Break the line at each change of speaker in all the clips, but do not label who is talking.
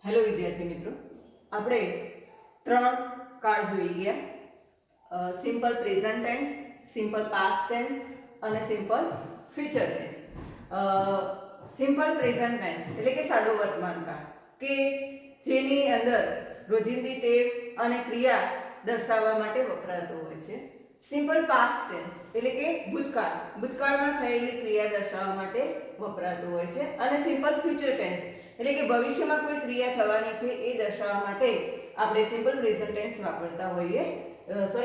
Hello વિદ્યાર્થી મિત્રો, આપણે ત્રણ કાળ જોઈ ગયા: simple present tense, simple past tense અને simple future tense. Simple present tense એટલે કે સાદો વર્તમાન કાળ, કે જેની અંદર રોજિંદી ટેવ અને ક્રિયા દર્શાવવા માટે વપરાતો હોય છે. સિમ્પલ પાસ્ટ ટેન્સ એટલે કે ભૂતકાળમાં થયેલી ક્રિયા દર્શાવવા માટે વપરાતો હોય છે. અને સિમ્પલ ફ્યુચર ટેન્સ એટલે કે ભવિષ્યમાં કોઈ ક્રિયા થવાની છે એ દર્શાવવા માટે આપણે સિમ્પલ પ્રેઝન્ટ ટેન્સ વાપરતા હોઈએ,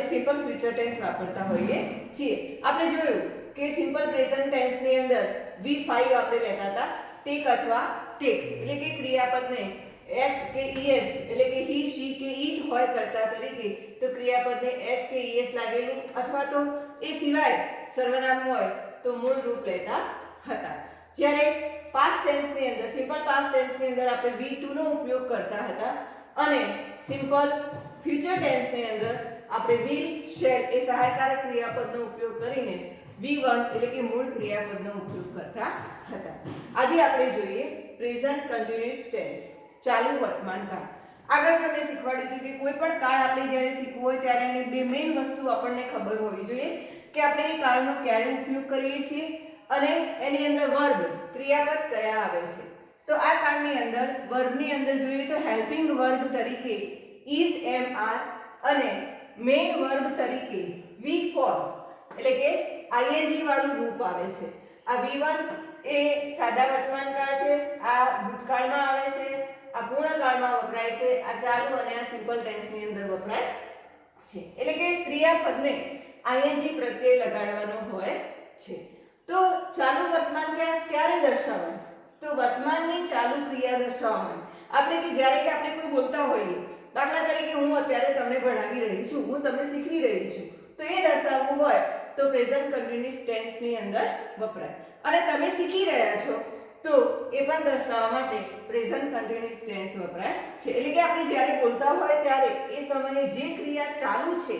સિમ્પલ ફ્યુચર ટેન્સ વાપરતા હોઈએ છીએ. આપણે જોયું કે સિમ્પલ પ્રેઝન્ટ ટેન્સની અંદર V5 આપણે લેતા હતા, ટેક અથવા ટેક્સ, એટલે કે ક્રિયાપદને એસ કે ઈએસ એટલે કે હી શી કે ઈટ હોય કરતા તરીકે, તો ક્રિયાપદને એસ કે ઈએસ લાગેલું અથવા તો એ સિવાય સર્વનામ હોય તો મૂળ રૂપ લેતા હતા. જ્યારે પાસ્ટ ટેન્સની અંદર, સિમ્પલ પાસ્ટ ટેન્સની અંદર આપણે V2 નો ઉપયોગ કરતા હતા અને સિમ્પલ ફ્યુચર ટેન્સની અંદર આપણે will, shall એ સહાયકારક ક્રિયાપદનો ઉપયોગ કરીને V1 એટલે કે મૂળ ક્રિયાપદનો ઉપયોગ કરતા હતા. આજે આપણે જોઈએ પ્રેઝન્ટ કન્ટિન્યુઅસ ટેન્સ, ચાલુ વર્તમાન કાળ. આગળ તમને શીખવાડ્યું હતું કે કોઈ પણ કાળ આપણે જ્યારે શીખવું હોય ત્યારે એની બે મેઇન વસ્તુ આપણને ખબર હોવી જોઈએ કે આપણે એ કાળનો ક્યારે ઉપયોગ કરીએ છીએ અને એની અંદર વર્બ, ક્રિયાપદ કયા આવે છે. તો આ કાળની અંદર વર્બની અંદર જોઈએ તો હેલ્પિંગ વર્બ તરીકે is, am, are અને મેઇન વર્બ તરીકે V4 એટલે કે ing વાળું રૂપ આવે છે. આ V1 એ સાદા વર્તમાન કાળ છે, આ ભૂતકાળમાં આવે છે, આ પૂર્ણકાળમાં વપરાય છે, આ ચાલુ અને આ સિમ્પલ ટેન્સની અંદર વપરાય છે. એટલે કે ક્રિયાપદને ing પ્રત્યે લગાડવાનો હોય છે. તો ચાલુ વર્તમાન કાળ ક્યારે દર્શાવાય? તો વર્તમાનની ચાલુ ક્રિયા દર્શાવવા આપણે કે જ્યારે કે આપણે કોઈ બોલતા હોઈએ, દાખલા તરીકે હું અત્યારે તમને ભણાવી રહી છું, હું તમને શીખવી રહી છું, તો એ દર્શાવવું હોય તો પ્રેઝન્ટ કન્ટિન્યુઅસ ટેન્સની અંદર વપરાય. અને તમે શીખી રહ્યા છો તો એ પણ દર્શાવવા માટે પ્રેઝન્ટ કન્ટિન્યુઅસ ટેન્સ વપરાય છે. એટલે કે આપણે જ્યારે બોલતા હોય ત્યારે એ સમયે જે ક્રિયા ચાલુ છે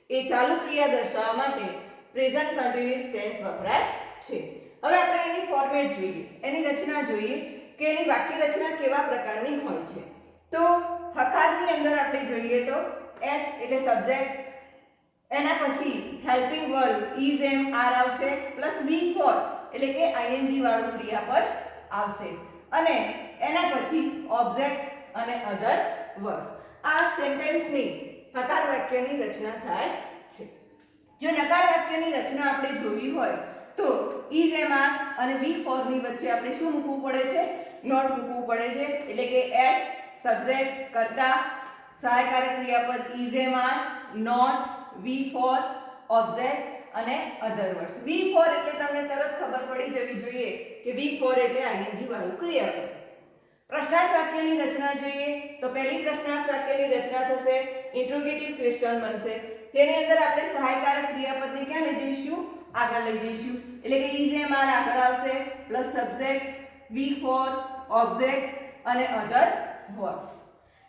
એ ચાલુ ક્રિયા દર્શાવવા માટે પ્રેઝન્ટ કન્ટિન્યુઅસ ટેન્સ વપરાય છે. હવે આપણે એની ફોર્મેટ જોઈએ, એની રચના જોઈએ કે એની વાક્ય રચના કેવા પ્રકારની હોય છે. તો હકારની અંદર આપણે જોઈએ તો s એટલે સબ્જેક્ટ, એના પછી helping verb is, am, are આવશે પ્લસ V4 એટલે કે ing વાળું ક્રિયાપદ આવશે અને એના પછી ઓબ્જેક્ટ અને અધર વર્બ્સ. આ સેન્ટેન્સની હકાર વાક્યની રચના થાય છે. જો નકાર વાક્યની રચના આપણે જોવી હોય તો is, am, are અને V4 ની વચ્ચે આપણે શું મૂકવું પડે છે? નોટ મૂકવું પડે છે. એટલે કે s સબ્જેક્ટ, કર્તા, સહાયકારક ક્રિયાપદ is, am, are, not, V4, object અને અધર વર્ડ્સ. V4 એટલે તમને તરત ખબર પડી જવી જોઈએ કે V4 એટલે ing વાળું ક્રિયાપદ. પ્રશ્નાર્થ વાક્યની રચના જોઈએ તો પહેલી પ્રશ્નાર્થ વાક્યની રચના થશે ઇન્ટ્રોગેટિવ ક્વેશ્ચન બનશે, જેની અંદર આપણે સહાયકારક ક્રિયાપદને ક્યાં લઈ જઈશું? આગળ લઈ જઈશું. એટલે કે is, am, are આગળ આવશે પ્લસ સબ્જેક્ટ, V4, ઓબ્જેક્ટ અને અધર વર્ડ્સ.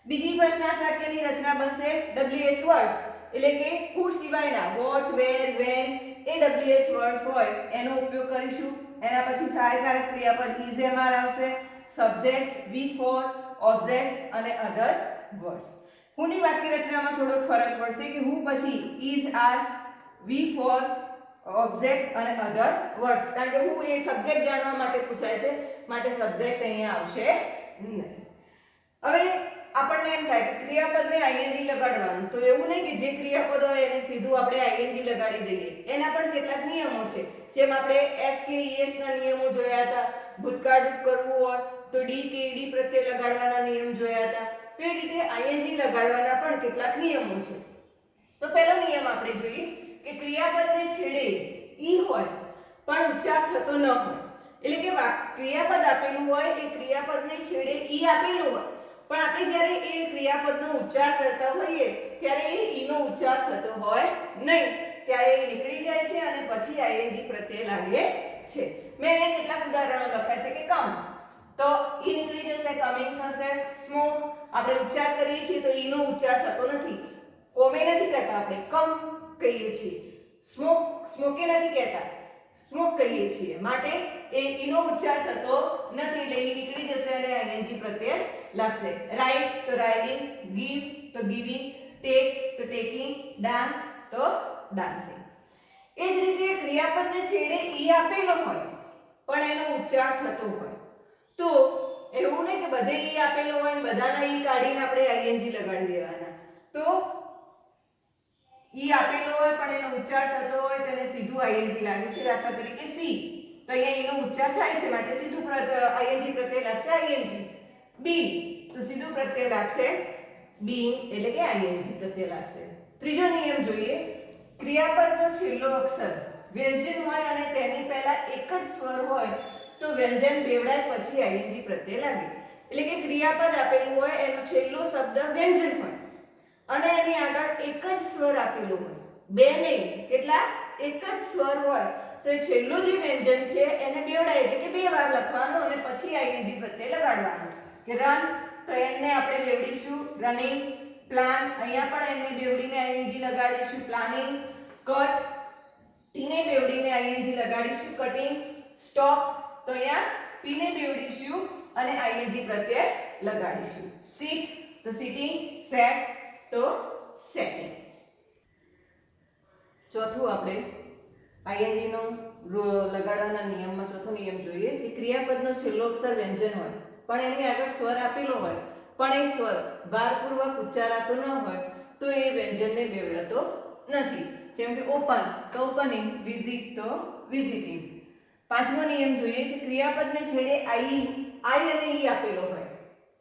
બીજી પ્રશ્નાર્થ વાક્યની રચના બનશે WH વર્ડ્સ, એટલે કે who સિવાયના what, where, when A WH words હોય એનો ઉપયોગ કરીશું. એના પછી સહાયકારક ક્રિયાપદ is, am, are આવશે, સબ્જેક્ટ, V4, ઓબ્જેક્ટ અને અધર વર્ડ્સ. who ની વાક્ય રચનામાં થોડોક ફરક પડશે કે who પછી is, are, V4, ઓબ્જેક્ટ અને અધર વર્ડ્સ, કારણ કે who એ સબ્જેક્ટ જાણવા માટે પૂછાય છે, માટે સબ્જેક્ટ અહીંયા આવશે નહીં. હવે આપણને એમ થાય કે ક્રિયાપદને ing લગાડવાનું, તો એવું નહીં કે જે ક્રિયાપદ હોય એને સીધું આપણે ing લગાડી દઈએ. એના પણ કેટલાક નિયમો છે, જેમ આપણે s કે es ના નિયમો જોયા હતા. ભૂતકાળ કરવું હોય તો d કે ed પ્રત્યે લગાડવાના નિયમ જોયા હતા. તો એ રીતે ing લગાડવાના પણ કેટલાક નિયમો છે. તો પહેલો નિયમ આપણે જોઈએ કે ક્રિયાપદને છેડે ઈ હોય પણ ઉચ્ચાર થતો ન હોય. એટલે કે ક્રિયાપદ આપેલું હોય, એ ક્રિયાપદને છેડે ઈ આપેલું હોય પણ આપણે જ્યારે એ ક્રિયાપદનો ઉચ્ચાર કરતા હોઈએ ત્યારે એ ઈ નો ઉચ્ચાર થતો હોય નહીં, ત્યારે એ નીકળી જાય છે અને પછી ing પ્રત્યે લાગે છે. મેં અહીંયા કેટલાક ઉદાહરણો લખ્યા છે કે કમ, તો ઈ નીકળી જશે, કમિંગ થશે. સ્મોક આપણે ઉચ્ચાર કરીએ છીએ તો ઈ નો ઉચ્ચાર થતો નથી, કોમે નથી કહેતા, આપણે કમ કહીએ છીએ. સ્મોક, સ્મોકે નથી કહેતા, સ્મોક કહીએ છીએ, માટે એ ઈનો ઉચ્ચાર થતો નથી, એટલે ઈ નીકળી જશે અને આઈએનજી પ્રત્યય લાગશે. રાઈટ તો રાઇડિંગ, ગીવ તો ગિવિંગ, ટેક તો ટેકિંગ, ડાન્સ તો ડાન્સિંગ. એ જ રીતે ક્રિયાપદને છેડે ઈ આપેલો હોય પણ એનો ઉચ્ચાર થતો હોય તો એવું નહીં કે બધે ઈ આપેલો હોય ને બધાના ઈ કાઢીને આપણે આઈએનજી લગાડી દેવાના. તો ઈ આપેલો હોય પણ એનો ઉચ્ચાર થતો હોય તો એને સીધું આઈએનજી લાગે છે. દાખલા તરીકે સી તો અહીંયા એનો ઉચ્ચાર થાય છે માટે સીધું આઈએનજી પ્રત્યય લાગશે આઈએનજી. બી તો સીધું પ્રત્યય લાગશે બીઇંગ એટલે કે આઈએનજી પ્રત્યય લાગશે. ત્રીજો નિયમ જોઈએ. ક્રિયાપદનો છેલ્લો અક્ષર વ્યંજન હોય અને તેની પહેલા એક જ સ્વર હોય તો વ્યંજન બેવડાય પછી આઈએનજી પ્રત્યય લાગે. એટલે કે ક્રિયાપદ આપેલું હોય એનો છેલ્લો શબ્દ વ્યંજન હોય અને એની આગળ એક જ સ્વર આપેલો હોય, બે નહીં કેટલા, એક જ સ્વર હોય તો એ છેલ્લું જે વ્યંજન છે એને બેવડાય એટલે કે બે વાર લખવાનું અને પછી આઈએનજી પ્રત્યય લગાડવાનું. કે રન તો એને આપણે બેવડીશું રનિંગ, પ્લાન અહીંયા પણ એને બેવડીને આઈએનજી લગાડીશું પ્લાનિંગ, કટ ટીને બેવડીને આઈએનજી લગાડીશું કટિંગ, સ્ટોપ તો અહીંયા પીને બેવડીશું અને આઈએનજી પ્રત્યય લગાડીશું. સીટ તો સિટિંગ, સેટ તો સેટિંગ. ચોથું આપણે આઈએનજી નો લગાડવાના નિયમમાં ચોથો નિયમ જોઈએ કે ક્રિયાપદનો છેલ્લો અક્ષર વ્યંજન હોય પણ એની આગળ સ્વર આપેલો હોય પણ એ સ્વર ભારપૂર્વક ઉચ્ચારાતો ન હોય તો એ વ્યંજનને બેવડાતો નથી. જેમ કે ઓપન તો ઓપનિંગ, વિઝિટ તો વિઝિટિંગ. પાંચમો નિયમ જોઈએ કે ક્રિયાપદને છેડે આઈ અને ઈ આપેલો હોય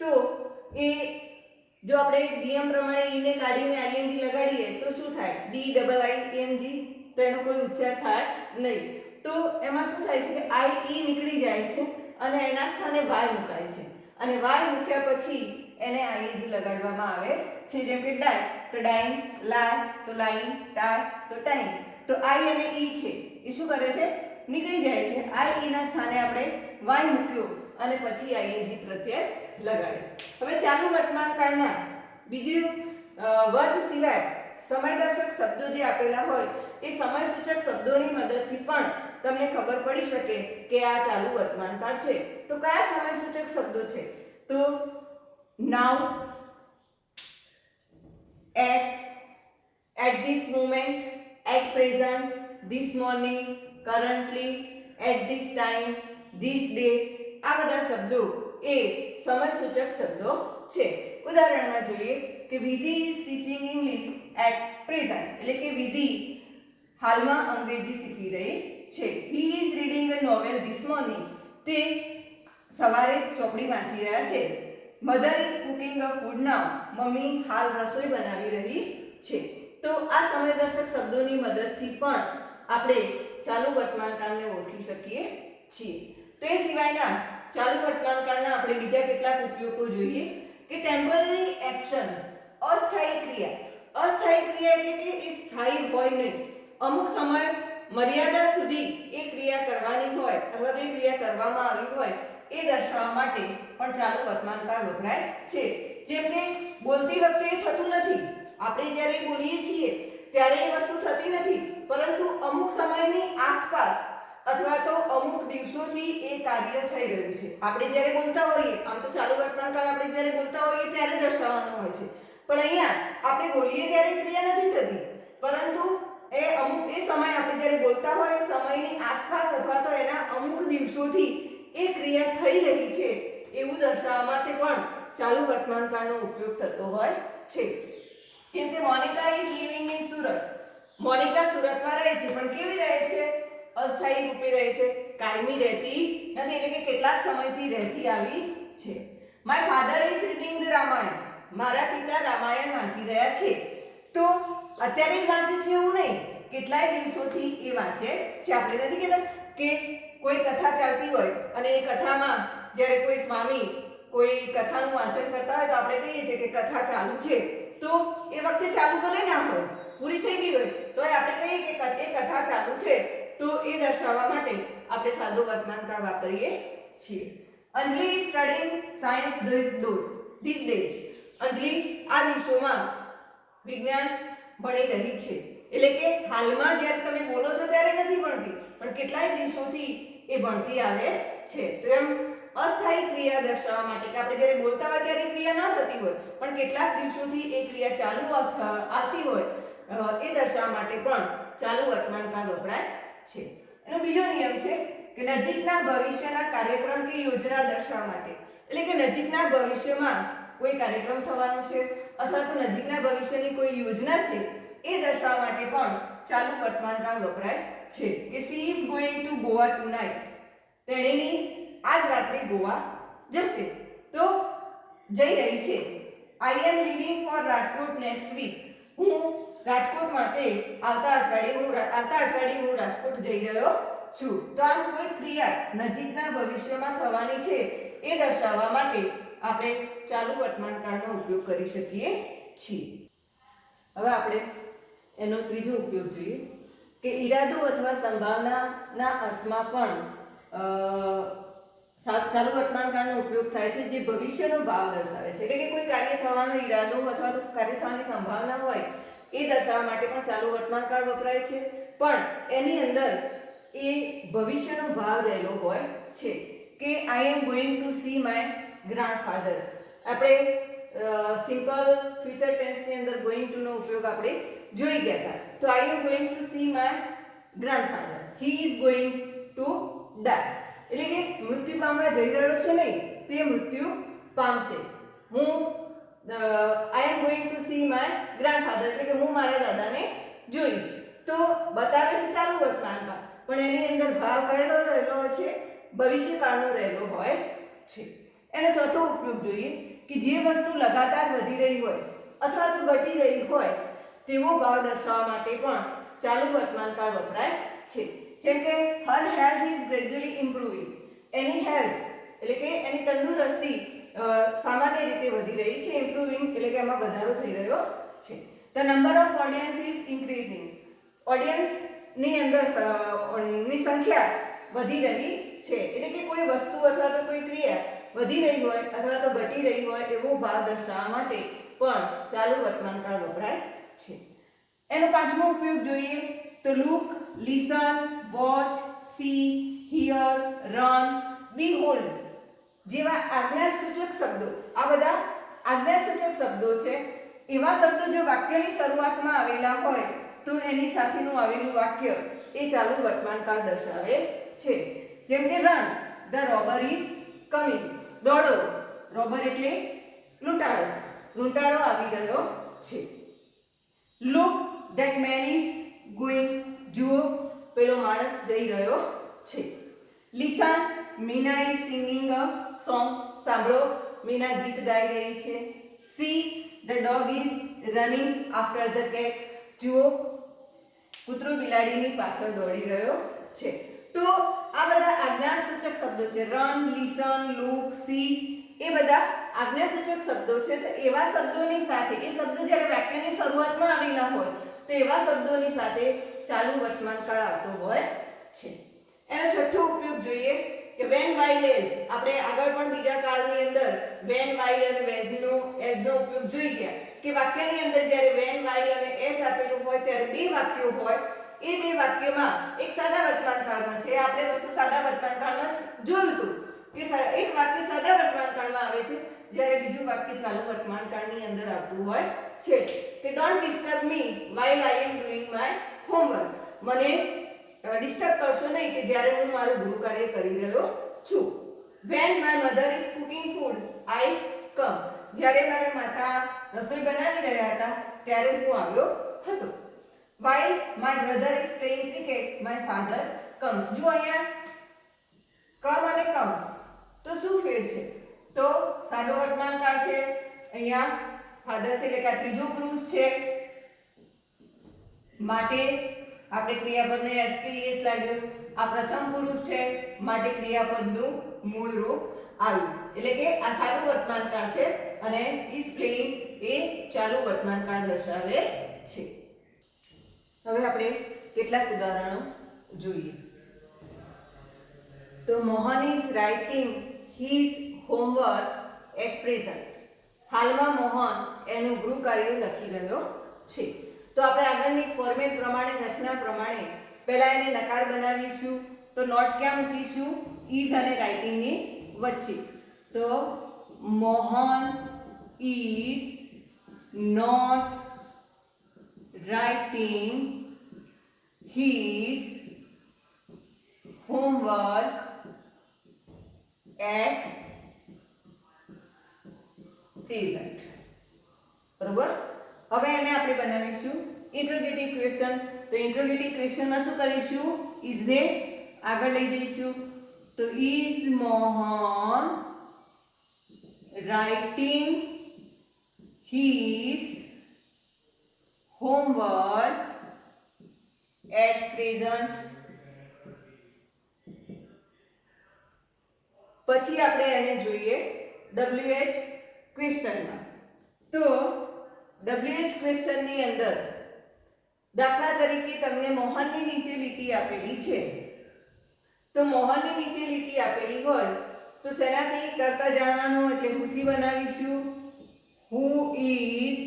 તો એ જો આપણે નિયમ પ્રમાણે ઈ ને કાઢીને આઈએનજી લગાડીએ તો શું થાય, ડી ડબલ આઈ એનજી તો એનો કોઈ ઉચ્ચાર થાય નહીં. તો એમાં શું થાય છે કે આઈ ઈ નીકળી જાય છે અને એના સ્થાને વાય મુકાય છે અને વાય મૂક્યા પછી એને આઈએનજી લગાડવામાં આવે છે. જેમ કે ડાય તો ડાઈંગ, લાય તો લાઈંગ, ટાય તો ટાઈંગ. તો આઈ અને ઈ છે એ શું કરે છે, નીકળી જાય છે. આઈ ઈ ના સ્થાને આપણે વાય મૂક્યો અને પછી આઈએનજી પ્રત્યય લગાડે. હવે ચાલુ વર્તમાન કાળના બીજું વર્ગ સિવાય સમયદર્શક શબ્દો જે આપેલા હોય એ સમયસૂચક શબ્દોની મદદથી પણ તમને ખબર પડી શકે કે આ ચાલુ વર્તમાન કાળ છે. તો કયા સમયસૂચક શબ્દો છે, તો નાઉ, at this moment, at present, this morning, currently, at this time, this day આ બધા શબ્દો એ સમયસૂચક શબ્દો છે. ઉદાહરણમાં જોઈએ કે વિધિ is teaching English at present એટલે કે વિધિ હાલમાં અંગ્રેજી શીખી રહી છે. he is reading a novel this morning તે સવારે ચોપડી વાંચી રહ્યા છે. Mother is cooking a food now mummy હાલ રસોઈ બનાવી રહી છે. તો આ સમયદર્શક શબ્દોની મદદથી પણ આપણે ચાલુ વર્તમાન કાળને ઓળખી શકીએ છીએ. તો એ સિવાયના ચાલુ વર્તમાન કાળના આપણે બીજા કેટલાક ઉપયોગો જોઈએ કે ટેમ્પરરી એક્શન અસ્થાયી ક્રિયા. અસ્થાયી ક્રિયા એટલે કે એ સ્થાયી હોય નહીં, અમુક સમય મર્યાદા સુધી એ ક્રિયા કરવાની હોય અથવા તો એ ક્રિયા કરવામાં આવી હોય એ દર્શાવવા માટે પણ ચાલુ વર્તમાન કાળ વપરાય છે. જેમ કે બોલતી વખતે એ થતું નથી, આપણે જ્યારે બોલીએ છીએ ત્યારે એ વસ્તુ થતી નથી, પરંતુ અમુક સમયની આસપાસ અથવા તો અમુક દિવસોથી એ કાર્ય થઈ રહ્યું છે. આપણે જ્યારે બોલતા હોઈએ, આમ તો ચાલુ વર્તમાન કાળ આપણે જ્યારે બોલતા હોઈએ ત્યારે દર્શાવવાનો હોય છે, પણ અહીંયા આપણે બોલીએ ત્યારે ક્રિયા નથી થતી, પરંતુ એ અમુક એ સમય આપણે જ્યારે બોલતા હોય સમયની આસપાસ અથવા તો એના અમુક દિવસોથી એ ક્રિયા થઈ રહી છે એવું દર્શાવવા માટે પણ ચાલુ વર્તમાન કાળનો ઉપયોગ થતો હોય છે. જેમ કે Monica is living in Surat. Monica સુરતમાં રહે છે પણ કેવી રહે છે, અસ્થાયી રૂપે રહે છે, કાયમી રહેતી નથી એટલે કે કેટલાક સમયથી રહેતી આવી છે. My father is reading the Ramayan. મારા પિતા રામાયણ વાંચી રહ્યા છે. તો અત્યારે જ વાંચે છે એવું નહીં, કેટલાય દિવસોથી એ વાંચે છે. આપણે નથી કહેતા કે કોઈ કથા ચાલતી હોય અને એ કથામાં જ્યારે કોઈ સ્વામી કોઈ કથાનું વાંચન કરતા હોય તો આપણે કહીએ છીએ કે કથા ચાલુ છે. તો એ વખતે ચાલુ ભલે ના હોય, પૂરી થઈ ગઈ હોય તો આપણે કહીએ કે એ કથા ચાલુ છે. તો એ દર્શાવવા માટે આપણે સાદો વર્તમાન કાળ વાપરીએ છીએ. Anjali is studying science this days. Anjali આ દિવસોમાં વિજ્ઞાન ભણી રહી છે એટલે કે હાલમાં જ્યારે તમે બોલો છો ત્યારે નથી ભણતી, પણ કેટલાય દિવસોથી એ ભણતી આવે છે. તો એમ અસ્થાયી ક્રિયા દર્શાવવા માટે કે આપણે જ્યારે બોલતા હોય ત્યારે ક્રિયા ન થતી હોય, પણ કેટલાક દિવસોથી એ ક્રિયા ચાલુ આવતી હોય, એ દર્શાવવા માટે પણ ચાલુ વર્તમાન કાળ વપરાય છે. એનો બીજો નિયમ છે કે નજીકના ભવિષ્યના કાર્યક્રમ કે યોજના દર્શાવવા માટે, એટલે કે નજીકના ભવિષ્યમાં કોઈ કાર્યક્રમ થવાનો છે અથવા તો નજીકના ભવિષ્યની કોઈ યોજના છે એ દર્શાવવા માટે પણ ચાલુ વર્તમાન કાળ વપરાય છે. કે she is going to Goa tonight, તેણીની આજ રાત્રે ગોવા જશે. તો જઈ રહી છે. I am leaving for Rajkot next week, હું રાજકોટ માટે આવતા અઠવાડિયે હું રાજકોટ જઈ રહ્યો છું. તો આમ કોઈ ક્રિયા નજીકના ભવિષ્યમાં થવાની છે એ દર્શાવવા માટે આપણે ચાલુ વર્તમાન કાળનો ઉપયોગ કરી શકીએ છીએ. હવે આપણે એનો ત્રીજો ઉપયોગ જોઈએ કે ઈરાદો અથવા સંભાવનાના અર્થમાં પણ ચાલુ વર્તમાન કાળનો ઉપયોગ થાય છે, જે ભવિષ્યનો ભાવ દર્શાવે છે. એટલે કે કોઈ કાર્ય થવાનો ઈરાદો અથવા તો કાર્ય થવાની સંભાવના હોય એ દર્શાવવા માટે પણ ચાલુ વર્તમાન કાળ વપરાય છે, પણ એની અંદર એ ભવિષ્યનો ભાવ રહેલો હોય છે. કે I am going to see my grandfather, આપણે સિમ્પલ ફ્યુચર ટેન્સની અંદર ગોઈંગ ટુ નો ઉપયોગ આપણે જોઈ ગયા હતા. તો I am going to see my grandfather, he is going to die, એટલે કે મૃત્યુ પામવા જઈ રહ્યો છે નહીં, તે મૃત્યુ પામશે. I am going to see my grandfather, એટલે કે હું મારા દાદાને જોઈશ. તો બતાવે છે ચાલુ વર્તમાન કાળ, પણ એની અંદર ભાવ કયો રહેલો હોય છે? ભવિષ્યકાળનો રહેલો હોય છે. એનો ચોથો ઉપયોગ જોઈએ કે જે વસ્તુ લગાતાર વધી રહી હોય અથવા તો ઘટી રહી હોય તેવો ભાવ દર્શાવવા માટે પણ ચાલુ વર્તમાન કાળ વપરાય છે. જેમ કે her health is gradually improving, એની હેલ્થ એટલે કે એની તંદુરસ્તી સામાન્ય રીતે વધી રહી છે. ઇમ્પ્રુવિંગ એટલે કે એમાં વધારો થઈ રહ્યો છે. The number of audience is increasing, audience ની અંદર ની સંખ્યા વધી રહી છે. એટલે કે કોઈ વસ્તુ અથવા તો કોઈ ક્રિયા વધી રહી હોય અથવા તો ઘટી રહી હોય એવો ભાવ દર્શાવવા માટે પણ ચાલુ વર્તમાન કાળ વપરાય છે. એનો પાંચમો ઉપયોગ જોઈએ તો look, listen, watch, see, hear, run, behold જેવા આજ્ઞાસૂચક શબ્દો, આ બધા આજ્ઞાસૂચક શબ્દો છે. એવા શબ્દો જો વાક્યની શરૂઆતમાં આવેલા હોય તો એની સાથેનું આવેલું વાક્ય એ ચાલુ વર્તમાન કાળ દર્શાવે છે. જેમ કે run, the robber is coming, દોડો, રોબર એટલે લૂંટારો, લૂંટારો આવી રહ્યો છે. Look, that main is going, જુઓ પેલો માણસ જઈ રહ્યો છે. Listen, Meena is singing a song, સાંભળો મીના ગીત ગાઈ રહી છે. C, the dog is running after the cat, જુઓ કૂતરો બિલાડીની પાછળ દોડી રહ્યો છે. તો આ બધા આજ્ઞાસૂચક શબ્દો છે. રન, લિસન, લુક, સી એ બધા આજ્ઞાસૂચક શબ્દો છે. તો એવા શબ્દોની સાથે એ શબ્દો જ્યારે વાક્યની શરૂઆતમાં આવેલા હોય તો એવા શબ્દોની સાથે ચાલુ વર્તમાન કાળ આવતો હોય છે. એનો છઠ્ઠો ઉપયોગ જોઈએ કે વેન, વાઇલ, એઝ. આપણે આગળ પણ બીજા કાળની અંદર વેન, વાઇલ અને એઝનો ઉપયોગ જોઈ ગયા કે વાક્યની અંદર જ્યારે વેન, વાઇલ અને એઝ આપેલું હોય ત્યારે બે વાક્યો હોય. એ બે વાક્યમાં એક સાદા વર્તમાન કાળમાં છે, આપણે વસ્તુ સાદા વર્તમાન કાળમાં જોયું હતું કે એક વાક્ય સાદા વર્તમાન કાળમાં આવે છે જ્યારે બીજું વાક્ય ચાલુ વર્તમાન કાળની અંદર આવતું હોય છે. કે don't disturb me while I am doing my homework, મને ડિસ્ટર્બ કરશો નહીં કે જ્યારે હું મારું ગૃહ કાર્ય કરી રહ્યો છું. when my mother is cooking food I come, જ્યારે મારા માતા રસોઈ બનાવી રહ્યા હતા ત્યારે હું આવ્યો હતો. while my brother is playing cricket my father comes. જો અહીંયા come અને comes તો શું ફેર છે? તો સાદો વર્તમાન કાળ છે, અહીંયા ફાધર છે એટલે કે આ ત્રીજો પુરુષ છે માટે આપણે ક્રિયાપદને એસપીએસ લાગ્યું. આ પ્રથમ પુરુષ છે માટે ક્રિયાપદનું મૂળ રૂપ આવ્યું. એટલે કે આ સાદું વર્તમાન કાળ છે અને ઇઝ પ્લેઇંગ એ ચાલુ વર્તમાન કાળ દર્શાવે છે. હવે આપણે કેટલાક ઉદાહરણો જોઈએ. તો Mohan is writing his homework at present. હાલમાં મોહન એનું ગૃહ કાર્ય લખી રહ્યો છે. તો આપણે આગળની ફોર્મેટ પ્રમાણે, રચના પ્રમાણે પહેલા એને નકાર બનાવીશું. તો નોટ ક્યાં મૂકીશું? ઇઝ અને રાઇટિંગની વચ્ચે. તો Mohan is not writing his homework at present. બરોબર. હવે એને આપણે બનાવીશું ઇન્ટ્રોગેટિવ ક્વેશ્ચન. તો ઇન્ટ્રોગેટિવ ક્વેશ્ચનમાં શું કરીશું? ઇઝ ને આગળ લઈ જઈશું. તો is Mohan writing his homework at present. પછી આપણે એને જોઈએ WH ક્વેશ્ચનમાં. તો WH ક્વેશ્ચનની અંદર દાખલા તરીકે તમને મોહનની નીચે લીટી આપેલી છે. તો મોહનની નીચે લીટી આપેલી હોય તો શેનાથી કરતા જાણવાનું? એટલે હુથી બનાવીશું. Who is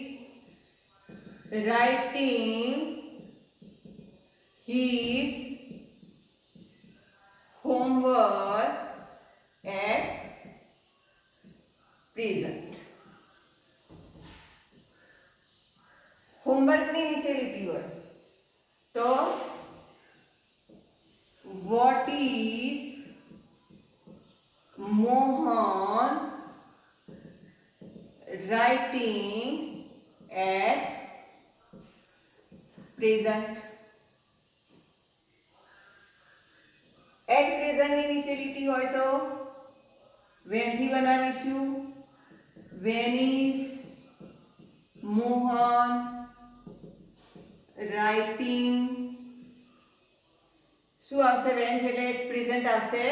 writing his homework at present. Homework ની નીચે લીટી હોય તો what is Mohan writing at present. at present ની નીચે લીટી હોય તો when થી બનાવીશું. when is Mohan writing, શું આવશે? when છે એટલે પ્રેઝન્ટ આવશે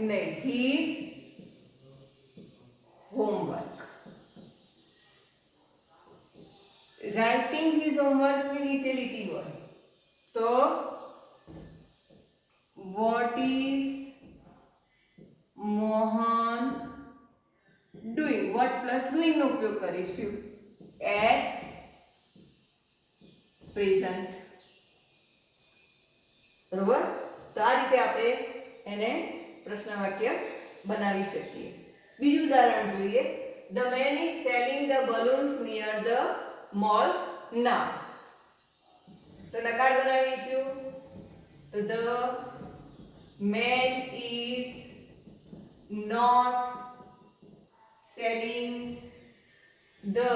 નહીં. his homework. writing his homework ની નીચે લીટી હોય તો what is Mohan doing. what plus doing નો ઉપયોગ કરીશું at present. બરોબર. તો આ રીતે આપણે એને પ્રશ્ન વાક્ય બનાવી શકીએ. બીજું ઉદાહરણ જોઈએ. The man is selling the balloons near the malls now. તો નકાર બનાવીશું. તો the man is not selling the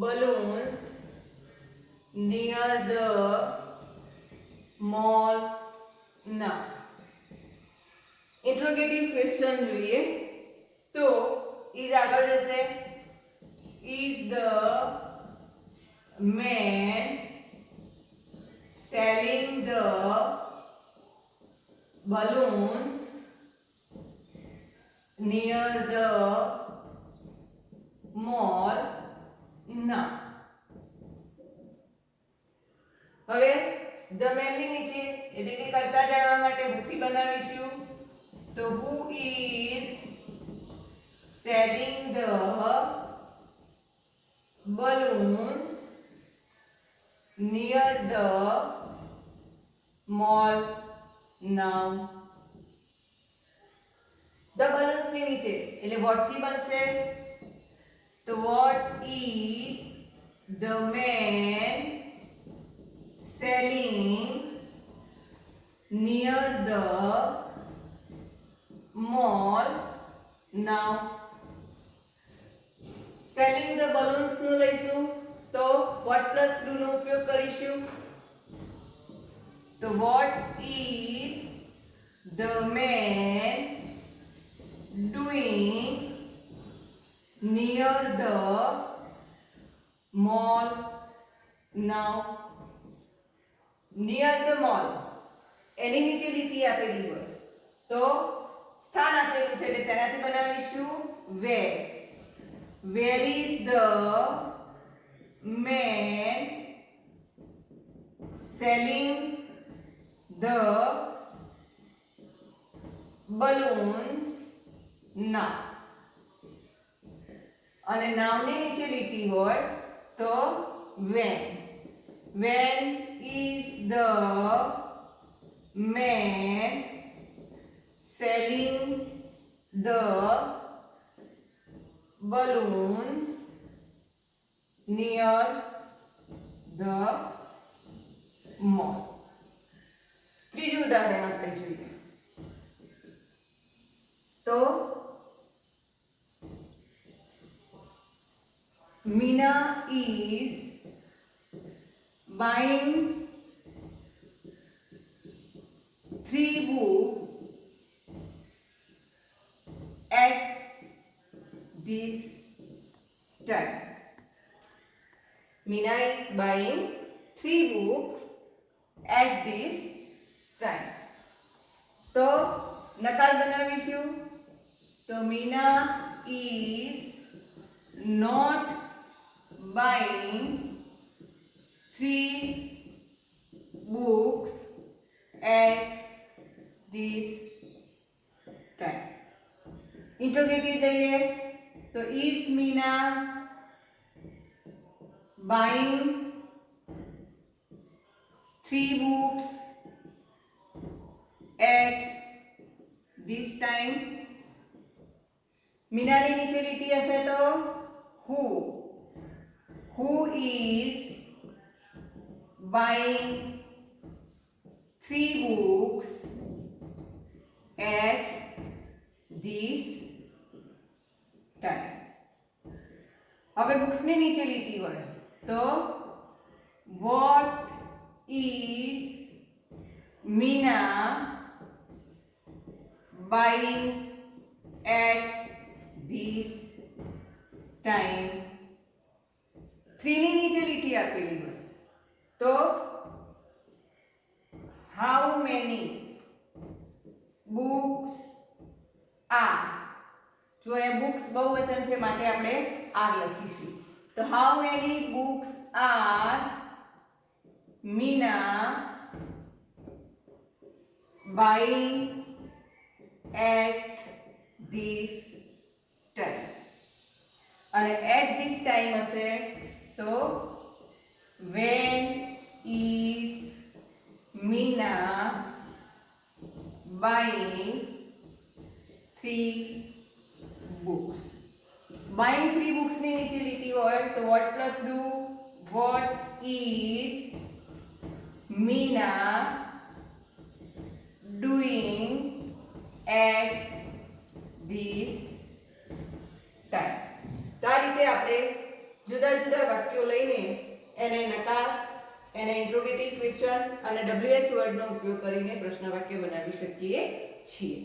balloons near the mall now. Interrogative question જોઈએ તો ઇઝ આગળ જશે. Is the man selling the balloons near the mall now. હવે the man ની નીચે એટલે કે કરતા જાણવા માટે હુથી બનાવીશું. તો who is selling the balloons near the mall now. the balloons ની નીચે એટલે what થી બનશે. તો what is the man selling near the mall now. selling the balloons નું લઈશું તો what plus do નો ઉપયોગ કરીશું. તો what is the man doing near the mall now. near the mall એની નીચે લીટી આપેલી હોય તો સ્થાન આપેલું છે એટલે શેનાથી બનાવીશું? where. where is the man selling the balloons now. અને નામની નીચે લીટી હોય તો when is the man selling the balloons near the mall? ત્રીજું ઉદાહરણ આપણે જોઈએ તો Meena is buying 3 books at this time. Meena is buying 3 books at this time. તો નકાર બનાવીશું તો Meena is not buying 3 books at this time. Interrogative લઈએ તો is Meena buying 3 books at this time? મીનાની નીચે લીટી હશે તો who is buying 3 books at this time? હવે બુક્સની નીચે લીટી વળે તો what is Meena buying at this time? 3 ની નીચે લીટી આપેલી હોય તો how many books are, જો એ books બહુવચન છે માટે આપણે are લખીશું તો how many books are Meena buying at this time? અને at this time હશે તો when is Meena buying 3 books? Buying 3 books ની નીચે લીટી હોય તો what plus do? What is Meena doing at this time? તો આ રીતે આપણે જુદા જુદા વાક્યો લઈને એને નકાર, એને ઇન્ટ્રોગેટિવ ક્વેશ્ચન અને WH વર્ડનો ઉપયોગ કરીને પ્રશ્ન વાક્ય બનાવી શકીએ છીએ.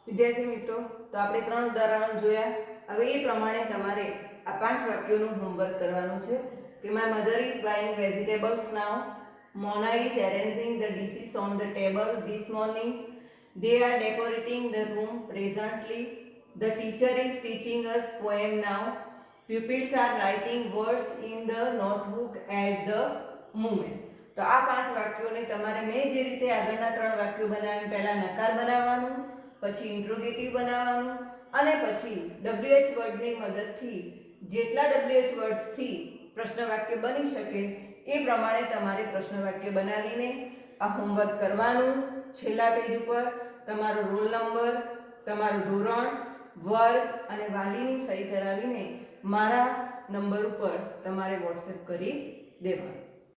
વિદ્યાર્થી મિત્રો, તો આપણે 3 ઉદાહરણો જોયા. હવે એ પ્રમાણે તમારે આ 5 વાક્યોનું હોમવર્ક કરવાનું છે કે my mother is buying vegetables now. Mona is arranging the dishes on the table this morning. They are decorating the room presently. The teacher is teaching us poem now. Pupils are writing words in the notebook at the moment. તો આ 5 વાક્યોને તમારે મેં જે રીતે આગળના 3 વાક્યો બનાવ્યા પહેલા નકાર બનાવવાનું, પછી ઇન્ટ્રોગેટિવ બનાવવાનું અને પછી WH વર્ડની મદદથી જેટલા WH વર્ડ્સથી પ્રશ્ન વાક્ય બની શકે એ પ્રમાણે તમારે પ્રશ્ન વાક્ય બનાવીને આ હોમવર્ક કરવાનું. છેલ્લા પેજ ઉપર તમારો રોલ નંબર, તમારું ધોરણ, વર્ગ અને વાલીની સહી કરાવીને મારા નંબર ઉપર તમારે વોટ્સએપ કરી દેવાનું.